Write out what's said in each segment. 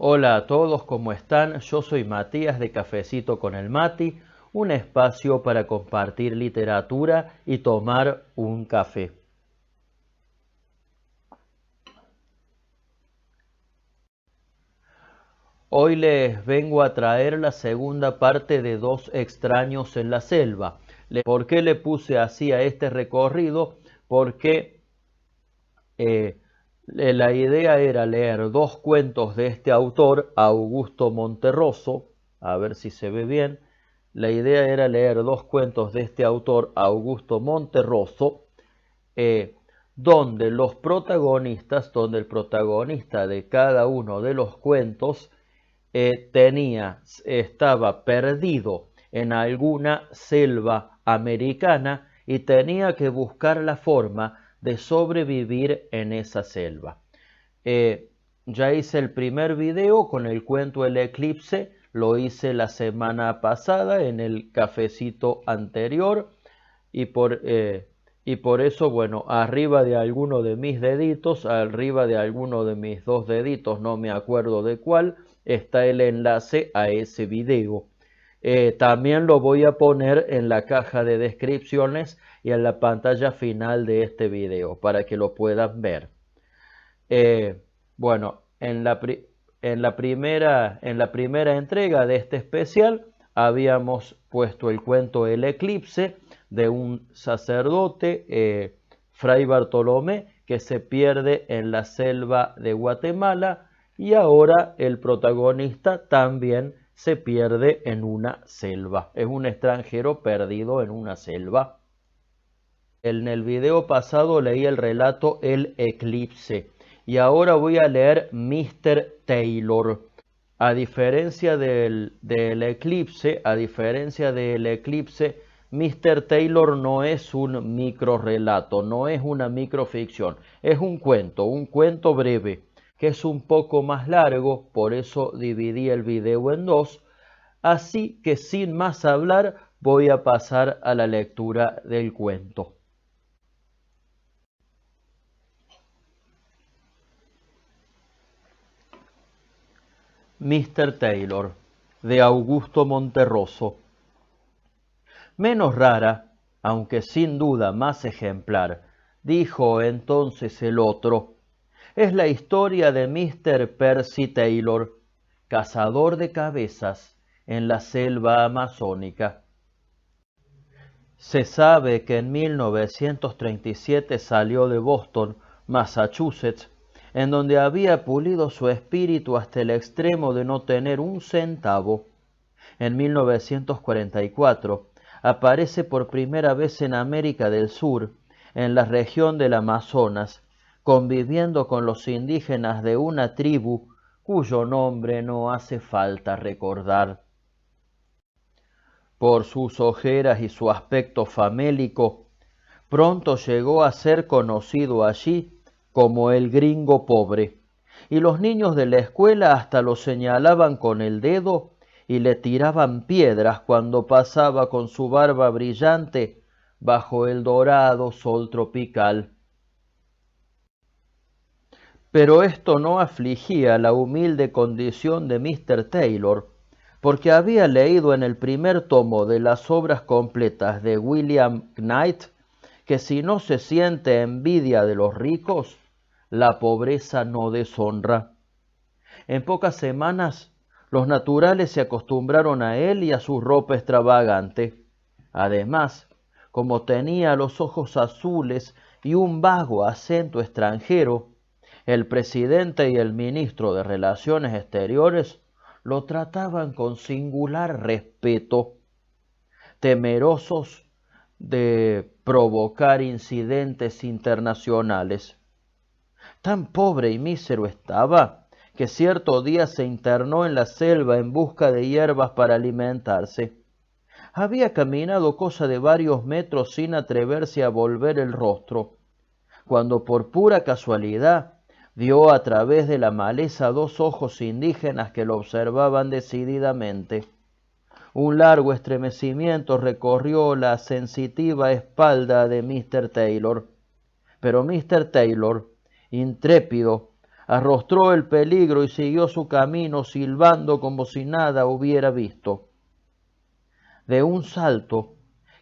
Hola a todos, ¿cómo están? Yo soy Matías de Cafecito con el Mati, un espacio para compartir literatura y tomar un café. Hoy les vengo a traer la segunda parte de Dos extraños en la selva. ¿Por qué le puse así a este recorrido? Porque la idea era leer dos cuentos de este autor, Augusto Monterroso. A ver si se ve bien. La idea era leer dos cuentos de este autor, Augusto Monterroso, donde el protagonista de cada uno de los cuentos estaba perdido en alguna selva americana y tenía que buscar la forma de sobrevivir en esa selva. Ya hice el primer video con el cuento El Eclipse, lo hice la semana pasada en el cafecito anterior y por eso, bueno, arriba de alguno de mis deditos, arriba de alguno de mis dos deditos, no me acuerdo de cuál, está el enlace a ese video. También lo voy a poner en la caja de descripciones y en la pantalla final de este video para que lo puedan ver. Bueno, en la primera entrega de este especial habíamos puesto el cuento El Eclipse de un sacerdote, Fray Bartolomé, que se pierde en la selva de Guatemala, y ahora el protagonista también se pierde en una selva. Es un extranjero perdido en una selva. En el video pasado leí el relato El Eclipse y ahora voy a leer Mr. Taylor. A diferencia del eclipse, Mr. Taylor no es un microrrelato, no es una microficción, es un cuento breve, que es un poco más largo, por eso dividí el video en dos. Así que sin más hablar, voy a pasar a la lectura del cuento. Mr. Taylor, de Augusto Monterroso. Menos rara, aunque sin duda más ejemplar, dijo entonces el otro, es la historia de Mr. Percy Taylor, cazador de cabezas en la selva amazónica. Se sabe que en 1937 salió de Boston, Massachusetts, en donde había pulido su espíritu hasta el extremo de no tener un centavo. En 1944 aparece por primera vez en América del Sur, en la región del Amazonas, conviviendo con los indígenas de una tribu cuyo nombre no hace falta recordar. Por sus ojeras y su aspecto famélico, pronto llegó a ser conocido allí como el gringo pobre, y los niños de la escuela hasta lo señalaban con el dedo y le tiraban piedras cuando pasaba con su barba brillante bajo el dorado sol tropical. Pero esto no afligía la humilde condición de Mr. Taylor, porque había leído en el primer tomo de las obras completas de William Knight que si no se siente envidia de los ricos, la pobreza no deshonra. En pocas semanas, los naturales se acostumbraron a él y a su ropa extravagante. Además, como tenía los ojos azules y un vago acento extranjero, el presidente y el ministro de Relaciones Exteriores lo trataban con singular respeto, temerosos de provocar incidentes internacionales. Tan pobre y mísero estaba que cierto día se internó en la selva en busca de hierbas para alimentarse. Había caminado cosa de varios metros sin atreverse a volver el rostro, cuando por pura casualidad vio a través de la maleza dos ojos indígenas que lo observaban decididamente. Un largo estremecimiento recorrió la sensitiva espalda de Mr. Taylor, pero Mr. Taylor, intrépido, Arrostró el peligro y siguió su camino silbando como si nada hubiera visto. De un salto,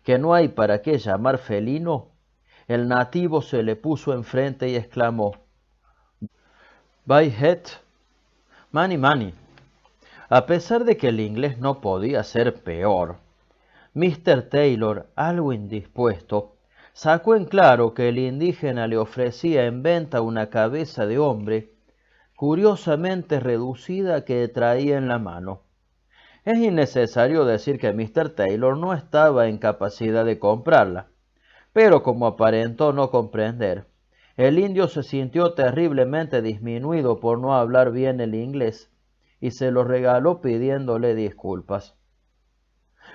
que no hay para qué llamar felino, el nativo se le puso enfrente y exclamó: «By het, mani mani». A pesar de que el inglés no podía ser peor, Mr. Taylor, algo indispuesto, sacó en claro que el indígena le ofrecía en venta una cabeza de hombre curiosamente reducida que traía en la mano. Es innecesario decir que Mr. Taylor no estaba en capacidad de comprarla, pero como aparentó no comprender, el indio se sintió terriblemente disminuido por no hablar bien el inglés y se lo regaló pidiéndole disculpas.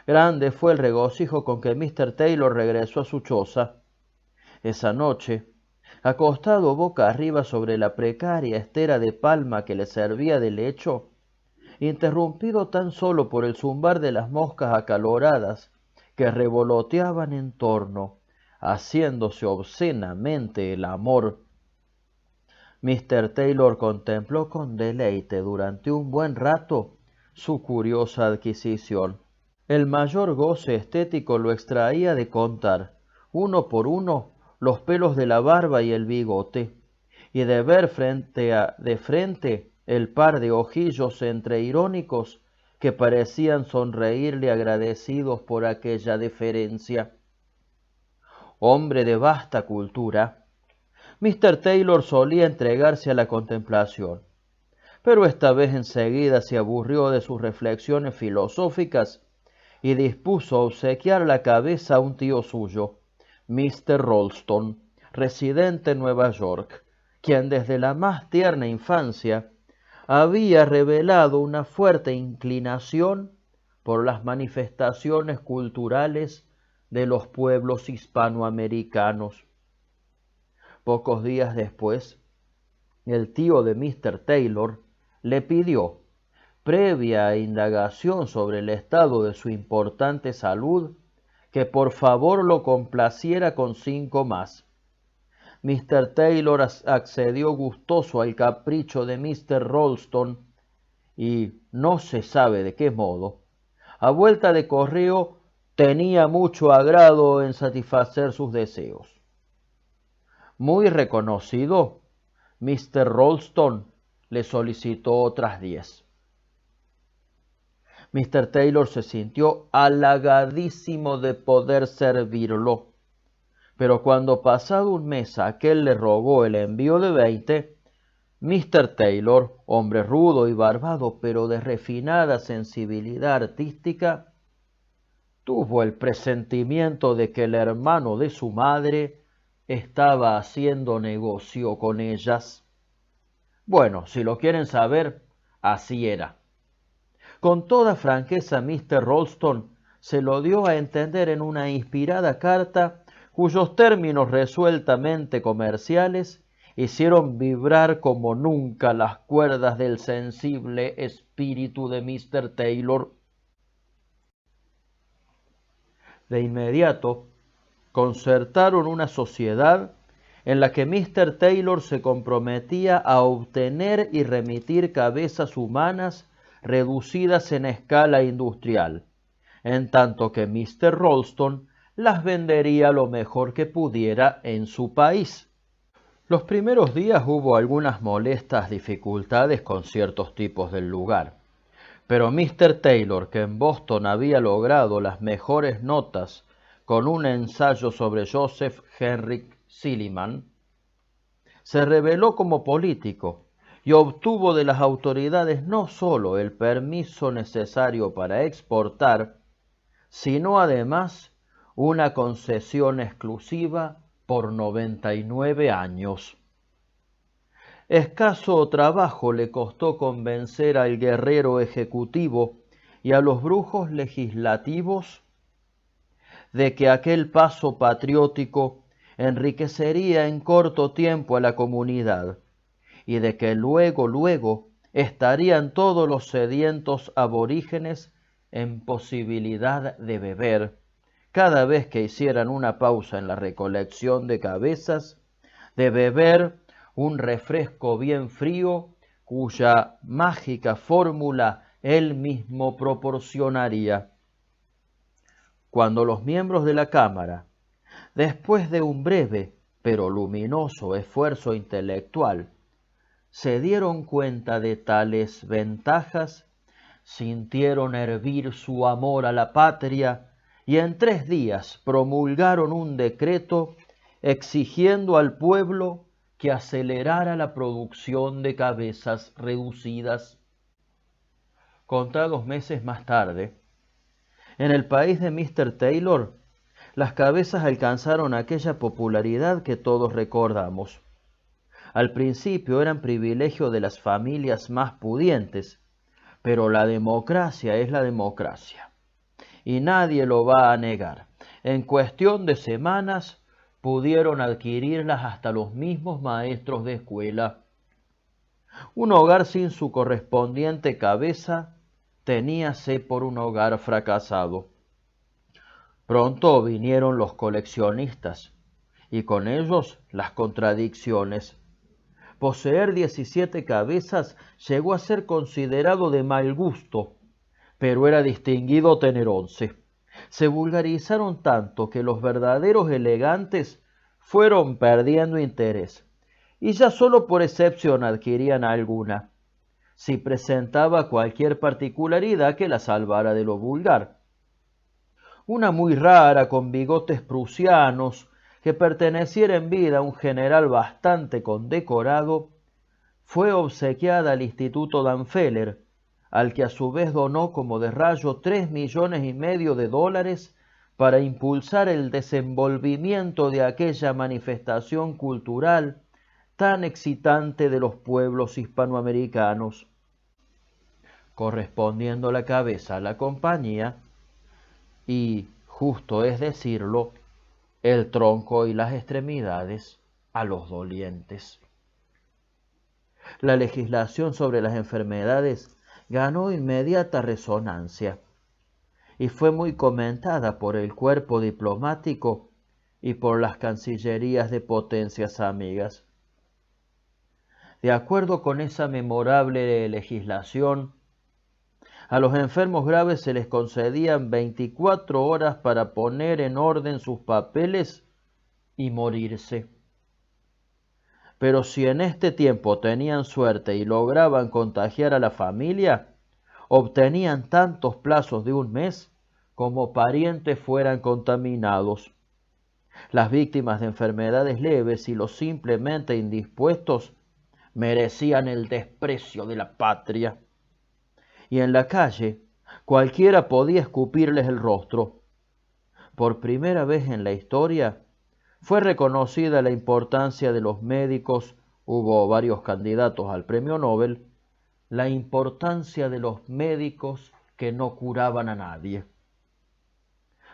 Grande fue el regocijo con que Mr. Taylor regresó a su choza. Esa noche, acostado boca arriba sobre la precaria estera de palma que le servía de lecho, interrumpido tan solo por el zumbar de las moscas acaloradas que revoloteaban en torno, haciéndose obscenamente el amor, Mr. Taylor contempló con deleite durante un buen rato su curiosa adquisición. El mayor goce estético lo extraía de contar, uno por uno, los pelos de la barba y el bigote, y de ver de frente el par de ojillos entre irónicos que parecían sonreírle agradecidos por aquella deferencia. Hombre de vasta cultura, Mr. Taylor solía entregarse a la contemplación, pero esta vez enseguida se aburrió de sus reflexiones filosóficas y dispuso obsequiar la cabeza a un tío suyo, Mr. Ralston, residente en Nueva York, quien desde la más tierna infancia había revelado una fuerte inclinación por las manifestaciones culturales de los pueblos hispanoamericanos. Pocos días después, el tío de Mr. Taylor le pidió, previa indagación sobre el estado de su importante salud, que por favor lo complaciera con 5 más. Mr. Taylor accedió gustoso al capricho de Mr. Ralston y, no se sabe de qué modo, a vuelta de correo tenía mucho agrado en satisfacer sus deseos. Muy reconocido, Mr. Ralston le solicitó otras 10. Mr. Taylor se sintió halagadísimo de poder servirlo, pero cuando pasado un mes aquel le rogó el envío de 20, Mr. Taylor, hombre rudo y barbado pero de refinada sensibilidad artística, tuvo el presentimiento de que el hermano de su madre estaba haciendo negocio con ellas. Bueno, si lo quieren saber, así era. Con toda franqueza, Mr. Ralston se lo dio a entender en una inspirada carta cuyos términos resueltamente comerciales hicieron vibrar como nunca las cuerdas del sensible espíritu de Mr. Taylor. De inmediato, concertaron una sociedad en la que Mr. Taylor se comprometía a obtener y remitir cabezas humanas reducidas en escala industrial, en tanto que Mr. Ralston las vendería lo mejor que pudiera en su país. Los primeros días hubo algunas molestas dificultades con ciertos tipos del lugar, pero Mr. Taylor, que en Boston había logrado las mejores notas con un ensayo sobre Joseph Henrik Silliman, se reveló como político y obtuvo de las autoridades no sólo el permiso necesario para exportar, sino además una concesión exclusiva por 99 años. Escaso trabajo le costó convencer al guerrero ejecutivo y a los brujos legislativos de que aquel paso patriótico enriquecería en corto tiempo a la comunidad y de que luego estarían todos los sedientos aborígenes en posibilidad de beber, cada vez que hicieran una pausa en la recolección de cabezas, de beber un refresco bien frío cuya mágica fórmula él mismo proporcionaría. Cuando los miembros de la Cámara, después de un breve pero luminoso esfuerzo intelectual, se dieron cuenta de tales ventajas, sintieron hervir su amor a la patria y en 3 días promulgaron un decreto exigiendo al pueblo que acelerara la producción de cabezas reducidas. Contados meses más tarde, en el país de Mr. Taylor, las cabezas alcanzaron aquella popularidad que todos recordamos. Al principio eran privilegio de las familias más pudientes, pero la democracia es la democracia, y nadie lo va a negar. En cuestión de semanas pudieron adquirirlas hasta los mismos maestros de escuela. Un hogar sin su correspondiente cabeza teníase por un hogar fracasado. Pronto vinieron los coleccionistas, y con ellos las contradicciones. Poseer 17 cabezas llegó a ser considerado de mal gusto, pero era distinguido tener 11. Se vulgarizaron tanto que los verdaderos elegantes fueron perdiendo interés, y ya solo por excepción adquirían alguna, si presentaba cualquier particularidad que la salvara de lo vulgar. Una muy rara con bigotes prusianos, que perteneciera en vida a un general bastante condecorado, fue obsequiada al Instituto Danfeller, al que a su vez donó como de rayo $3,5 millones para impulsar el desenvolvimiento de aquella manifestación cultural tan excitante de los pueblos hispanoamericanos. Correspondiendo la cabeza a la compañía, y, justo es decirlo, el tronco y las extremidades a los dolientes. La legislación sobre las enfermedades ganó inmediata resonancia y fue muy comentada por el cuerpo diplomático y por las cancillerías de potencias amigas. De acuerdo con esa memorable legislación, a los enfermos graves se les concedían 24 horas para poner en orden sus papeles y morirse. Pero si en este tiempo tenían suerte y lograban contagiar a la familia, obtenían tantos plazos de 1 mes como parientes fueran contaminados. Las víctimas de enfermedades leves y los simplemente indispuestos merecían el desprecio de la patria. Y en la calle cualquiera podía escupirles el rostro. Por primera vez en la historia fue reconocida la importancia de los médicos, hubo varios candidatos al premio Nobel, la importancia de los médicos que no curaban a nadie.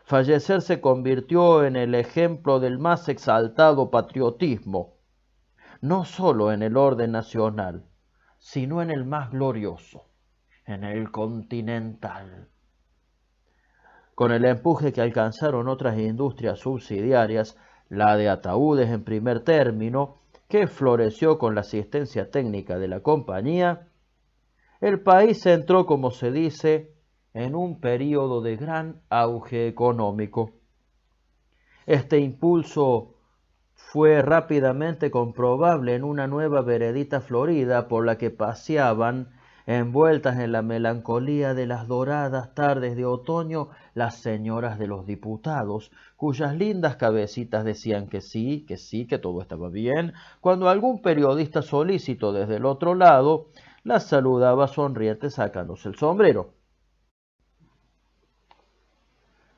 Fallecer se convirtió en el ejemplo del más exaltado patriotismo, no solo en el orden nacional, sino en el más glorioso, en el continental. Con el empuje que alcanzaron otras industrias subsidiarias, la de ataúdes en primer término, que floreció con la asistencia técnica de la compañía, el país entró, como se dice, en un período de gran auge económico. Este impulso fue rápidamente comprobable en una nueva veredita florida por la que paseaban, envueltas en la melancolía de las doradas tardes de otoño, las señoras de los diputados, cuyas lindas cabecitas decían que sí, que todo estaba bien, cuando algún periodista solícito desde el otro lado las saludaba sonriente sacándose el sombrero.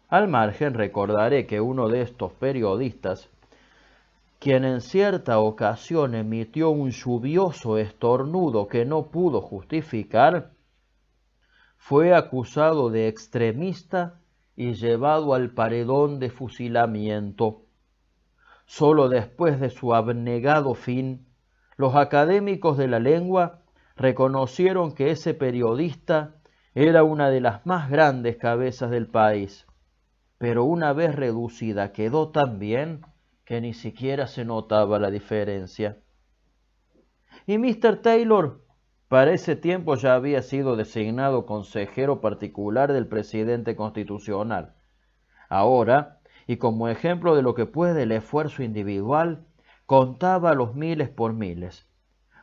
Al margen recordaré que uno de estos periodistas, quien en cierta ocasión emitió un lluvioso estornudo que no pudo justificar, fue acusado de extremista y llevado al paredón de fusilamiento. Solo después de su abnegado fin, los académicos de la lengua reconocieron que ese periodista era una de las más grandes cabezas del país, pero una vez reducida quedó tan bien que ni siquiera se notaba la diferencia. Y Mr. Taylor para ese tiempo ya había sido designado consejero particular del presidente constitucional. Ahora, y como ejemplo de lo que puede el esfuerzo individual, contaba los miles por miles.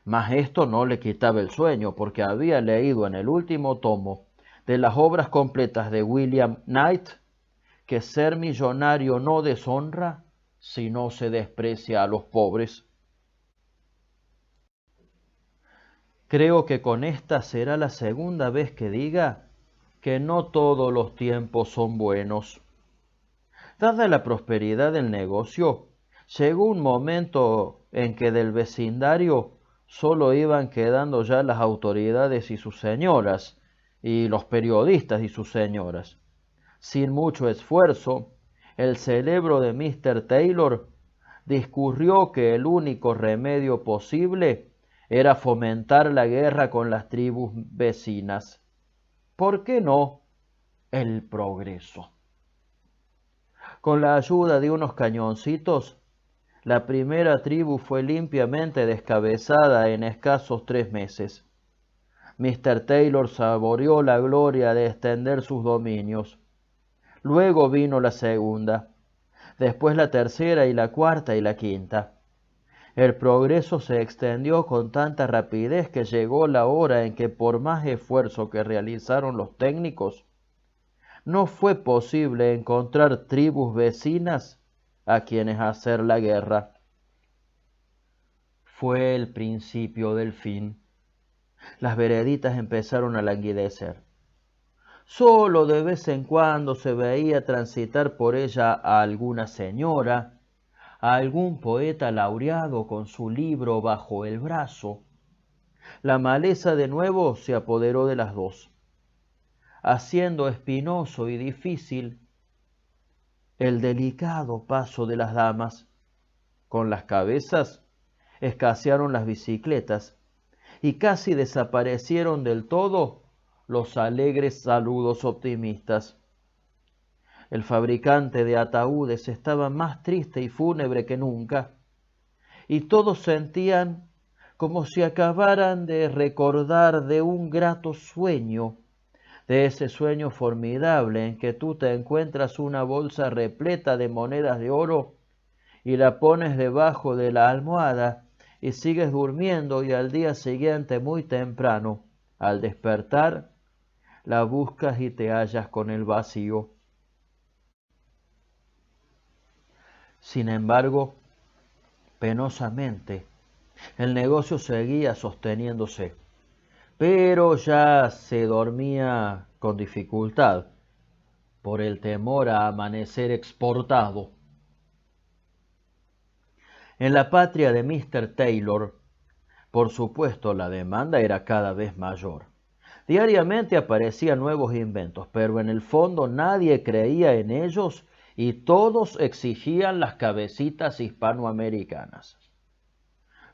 Mas esto no le quitaba el sueño, porque había leído en el último tomo de las obras completas de William Knight que ser millonario no deshonra, sino se desprecia a los pobres. Creo que con esta será la segunda vez que diga que no todos los tiempos son buenos. Dada la prosperidad del negocio, llegó un momento en que del vecindario solo iban quedando ya las autoridades y sus señoras, y los periodistas y sus señoras. Sin mucho esfuerzo, el cerebro de Mr. Taylor discurrió que el único remedio posible era fomentar la guerra con las tribus vecinas. ¿Por qué no el progreso? Con la ayuda de unos cañoncitos, la primera tribu fue limpiamente descabezada en escasos 3 meses. Mr. Taylor saboreó la gloria de extender sus dominios. Luego vino la segunda, después la tercera y la cuarta y la quinta. El progreso se extendió con tanta rapidez que llegó la hora en que por más esfuerzo que realizaron los técnicos, no fue posible encontrar tribus vecinas a quienes hacer la guerra. Fue el principio del fin. Las vereditas empezaron a languidecer. Solo de vez en cuando se veía transitar por ella a alguna señora, a algún poeta laureado con su libro bajo el brazo. La maleza de nuevo se apoderó de las dos, haciendo espinoso y difícil el delicado paso de las damas. Con las cabezas escasearon las bicicletas y casi desaparecieron del todo los alegres saludos optimistas. El fabricante de ataúdes estaba más triste y fúnebre que nunca, y todos sentían como si acabaran de recordar de un grato sueño, de ese sueño formidable en que tú te encuentras una bolsa repleta de monedas de oro y la pones debajo de la almohada y sigues durmiendo, y al día siguiente muy temprano, al despertar, la buscas y te hallas con el vacío. Sin embargo, penosamente, el negocio seguía sosteniéndose, pero ya se dormía con dificultad por el temor a amanecer exportado. En la patria de Mr. Taylor, por supuesto, la demanda era cada vez mayor. Diariamente aparecían nuevos inventos, pero en el fondo nadie creía en ellos y todos exigían las cabecitas hispanoamericanas.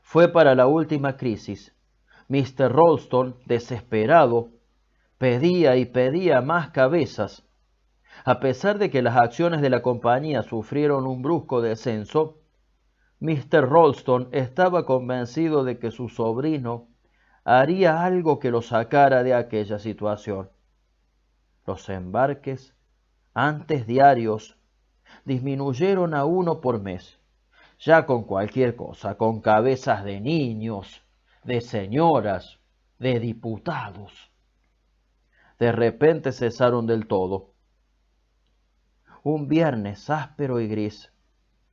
Fue para la última crisis. Mr. Ralston, desesperado, pedía y pedía más cabezas. A pesar de que las acciones de la compañía sufrieron un brusco descenso, Mr. Ralston estaba convencido de que su sobrino haría algo que lo sacara de aquella situación. Los embarques, antes diarios, disminuyeron a 1 por mes, ya con cualquier cosa, con cabezas de niños, de señoras, de diputados. De repente cesaron del todo. Un viernes áspero y gris,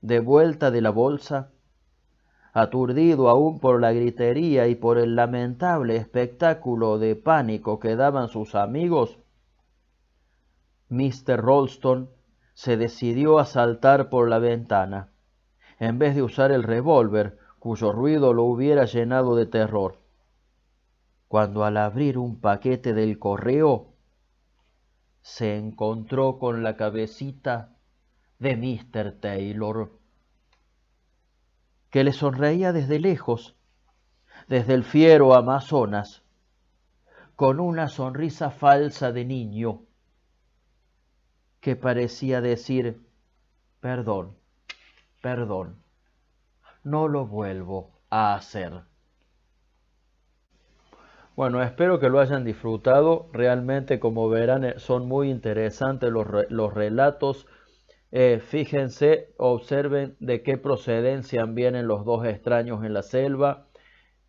de vuelta de la bolsa, aturdido aún por la gritería y por el lamentable espectáculo de pánico que daban sus amigos, Mr. Ralston se decidió a saltar por la ventana, en vez de usar el revólver, cuyo ruido lo hubiera llenado de terror. Cuando al abrir un paquete del correo, se encontró con la cabecita de Mr. Taylor, que le sonreía desde lejos, desde el fiero Amazonas, con una sonrisa falsa de niño, que parecía decir: perdón, perdón, no lo vuelvo a hacer. Bueno, espero que lo hayan disfrutado. Realmente, como verán, son muy interesantes los relatos. Fíjense, observen de qué procedencia vienen los dos extraños en la selva,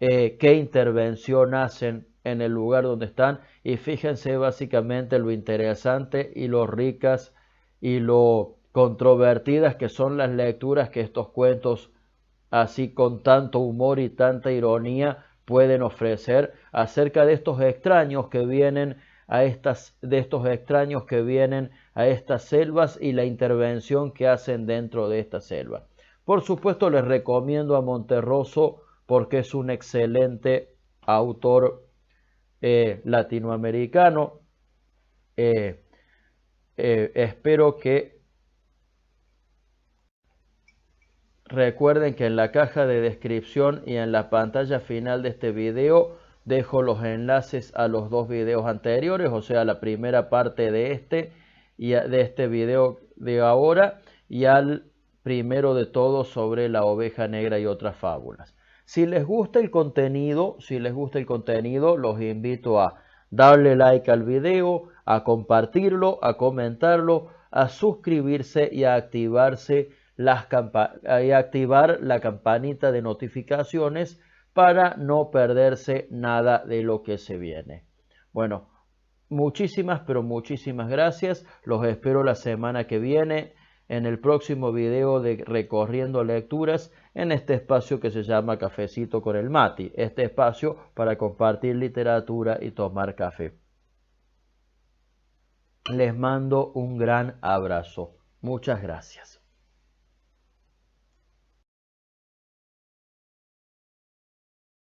qué intervención hacen en el lugar donde están, y fíjense básicamente lo interesante y lo ricas y lo controvertidas que son las lecturas que estos cuentos, así con tanto humor y tanta ironía, pueden ofrecer acerca de estos extraños que vienen de estos extraños que vienen a estas selvas y la intervención que hacen dentro de esta selva. Por supuesto, les recomiendo a Monterroso porque es un excelente autor latinoamericano. Espero que recuerden que en la caja de descripción y en la pantalla final de este video dejo los enlaces a los dos videos anteriores, o sea, la primera parte de este video de ahora, y al primero de todos sobre la oveja negra y otras fábulas. Si les gusta el contenido, los invito a darle like al video, a compartirlo, a comentarlo, a suscribirse y a activar la campanita de notificaciones para no perderse nada de lo que se viene. Bueno, muchísimas, pero muchísimas gracias. Los espero la semana que viene en el próximo video de Recorriendo Lecturas en este espacio que se llama Cafecito con el Mati. Este espacio para compartir literatura y tomar café. Les mando un gran abrazo. Muchas gracias.